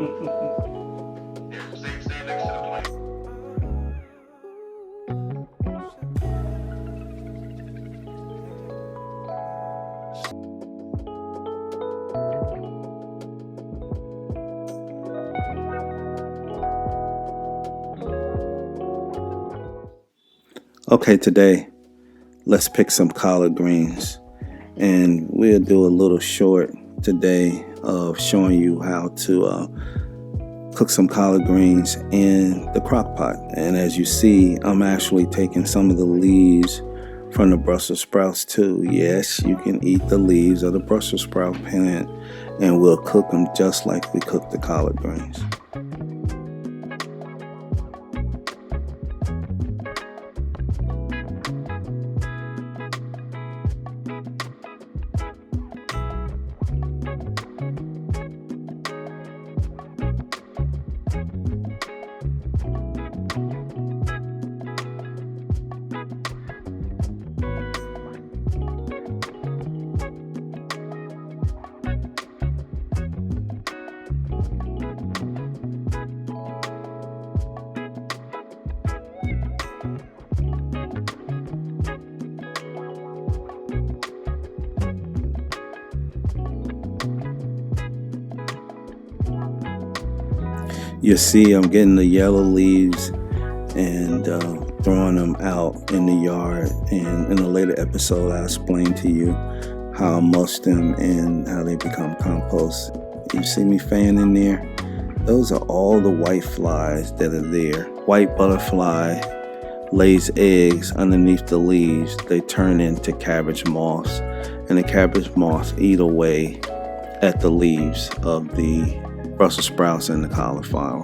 Stay next to the plate. Okay, today let's pick some collard greens, and we'll do a little short today of showing you how to cook some collard greens in the crock pot. And as you see, I'm actually taking some of the leaves from the Brussels sprouts too. Yes, you can eat the leaves of the Brussels sprout plant, and we'll cook them just like we cook the collard greens. You see, I'm getting the yellow leaves and throwing them out in the yard. And in a later episode, I'll explain to you how I mulch them and how they become compost. You see me fanning there? Those are all the white flies that are there. White butterfly lays eggs underneath the leaves. They turn into cabbage moths, and the cabbage moths eat away at the leaves of the Brussels sprouts and the cauliflower.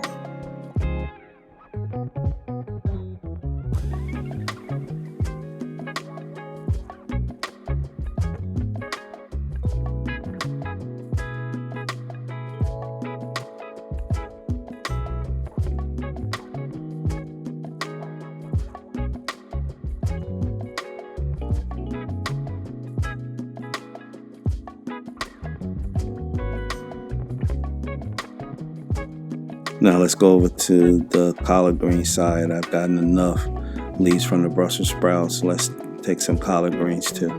Now let's go over to the collard green side. I've gotten enough leaves from the Brussels sprouts. Let's take some collard greens too.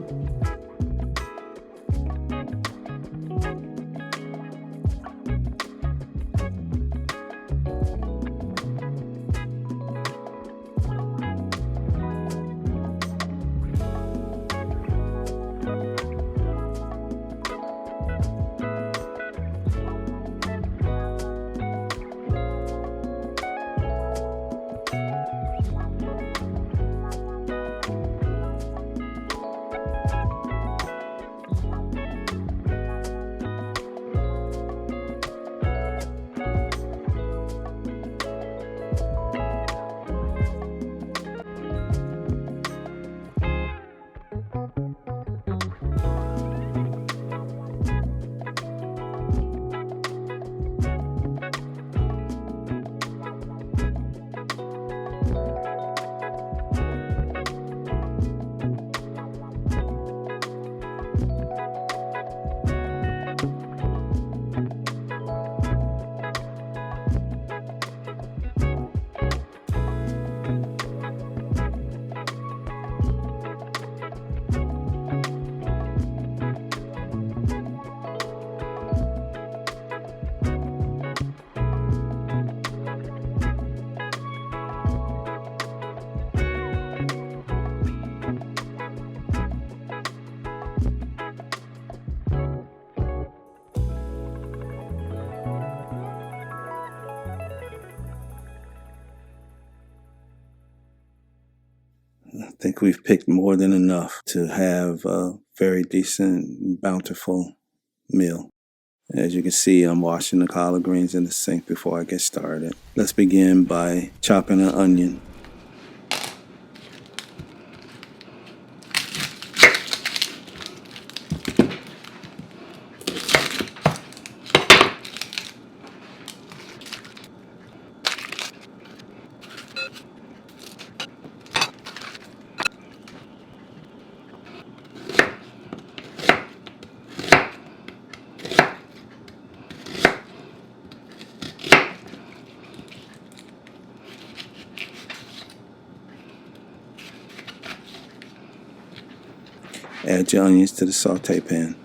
I think we've picked more than enough to have a very decent, bountiful meal. As you can see, I'm washing the collard greens in the sink before I get started. Let's begin by chopping an onion. Add your onions to the saute pan.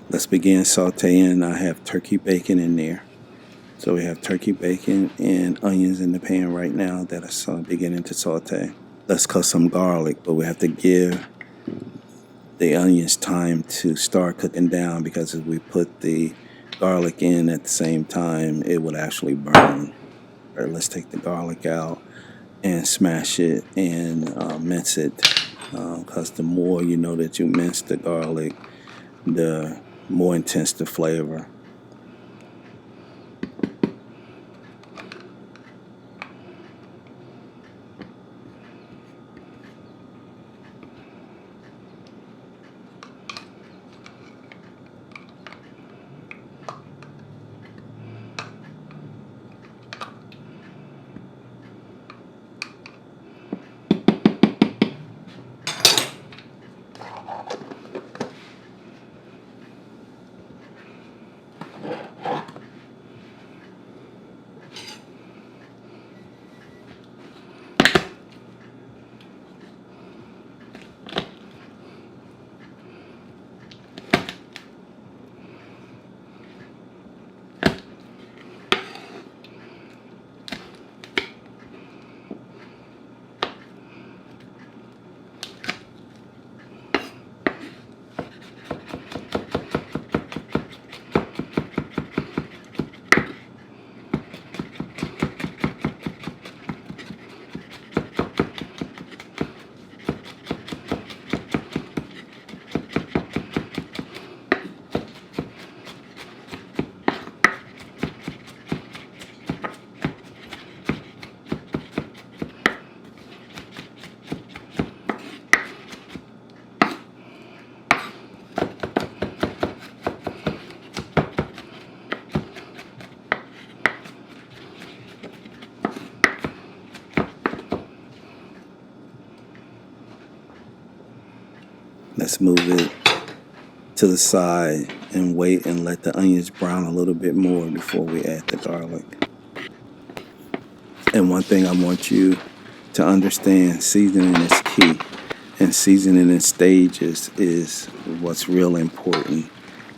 Let's begin sauteing. I have turkey bacon in there. So we have turkey bacon and onions in the pan right now that are beginning to saute. Let's cut some garlic, but we have to give the onions time to start cooking down, because if we put the garlic in at the same time, it would actually burn. All right, let's take the garlic out and smash it and mince it, because the more you know that you mince the garlic, the more intense the flavor. Let's move it to the side and wait and let the onions brown a little bit more before we add the garlic. And one thing I want you to understand, seasoning is key. And seasoning in stages is what's real important.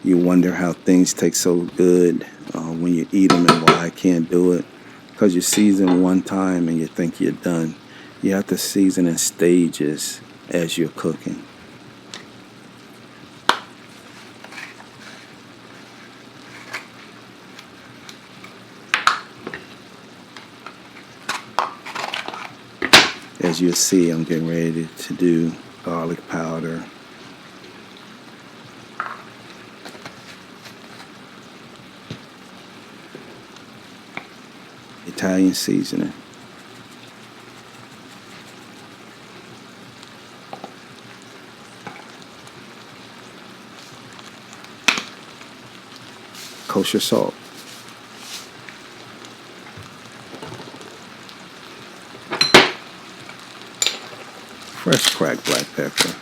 You wonder how things take so good when you eat them, and why I can't do it. Because you season one time and you think you're done. You have to season in stages as you're cooking. As you'll see, I'm getting ready to do garlic powder, Italian seasoning, kosher salt, fresh cracked black pepper,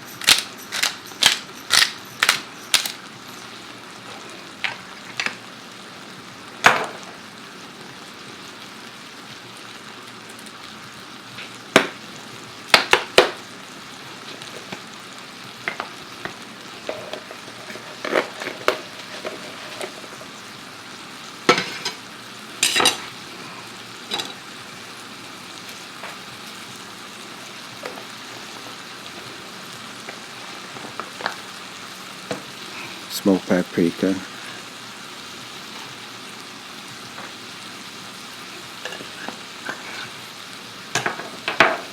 smoked paprika,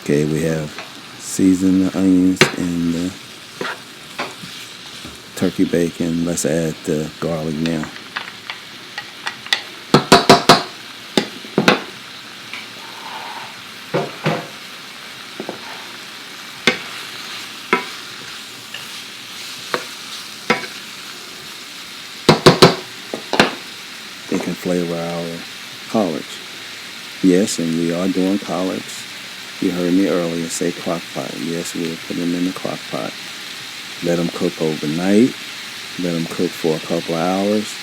okay, we have seasoned the onions and the turkey bacon. Let's add the garlic now. flavor our collards. Yes, and we are doing collards. You heard me earlier say crock pot. Yes, we'll put them in the crock pot. Let them cook overnight. Let them cook for a couple of hours.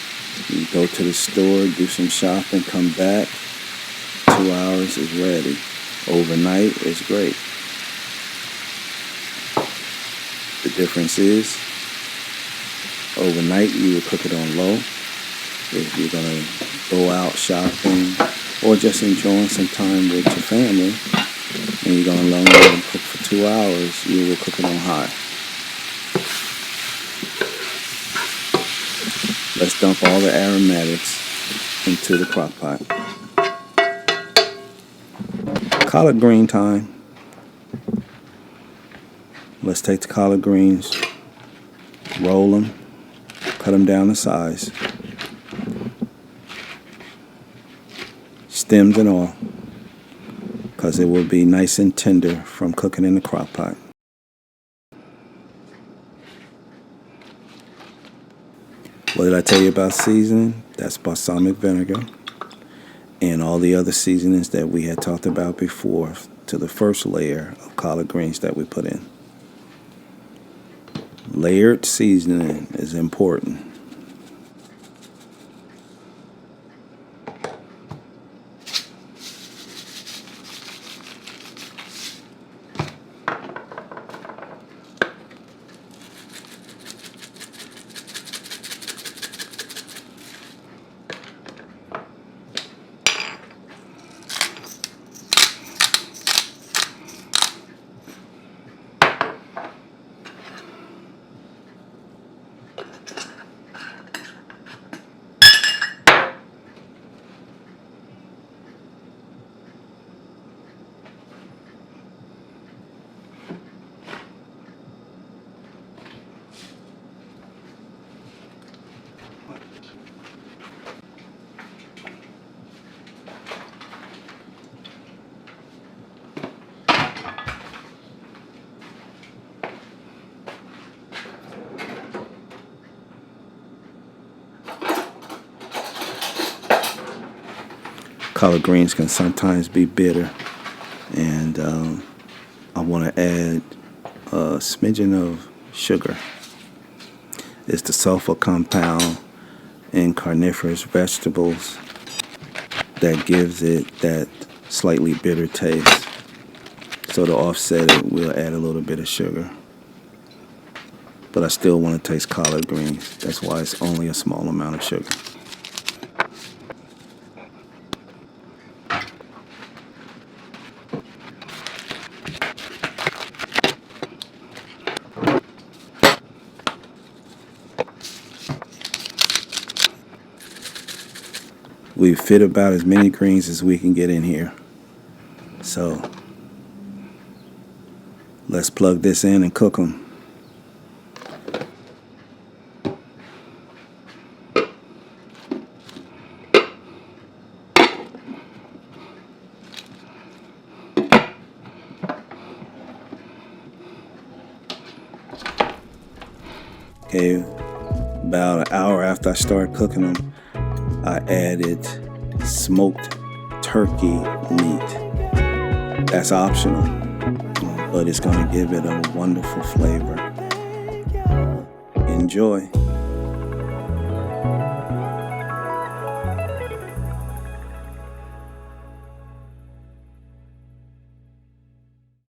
You go to the store, do some shopping, come back. 2 hours is ready. Overnight is great. The difference is, overnight you will cook it on low. If you're going to go out shopping or just enjoying some time with your family and you're going to let them cook for 2 hours, you will cook it on high. Let's dump all the aromatics into the crock pot. Collard green time. Let's take the collard greens, roll them, cut them down to size, stems and all, because it will be nice and tender from cooking in the crock pot. What did I tell you about seasoning? That's balsamic vinegar and all the other seasonings that we had talked about before to the first layer of collard greens that we put in. Layered seasoning is important. Collard greens can sometimes be bitter, and I want to add a smidgen of sugar. It's the sulfur compound in carnivorous vegetables that gives it that slightly bitter taste. So to offset it, we'll add a little bit of sugar. But I still want to taste collard greens. That's why it's only a small amount of sugar. We fit about as many greens as we can get in here. So let's plug this in and cook them. Okay, about an hour after I started cooking them, I added smoked turkey meat. That's optional, but it's going to give it a wonderful flavor. Enjoy.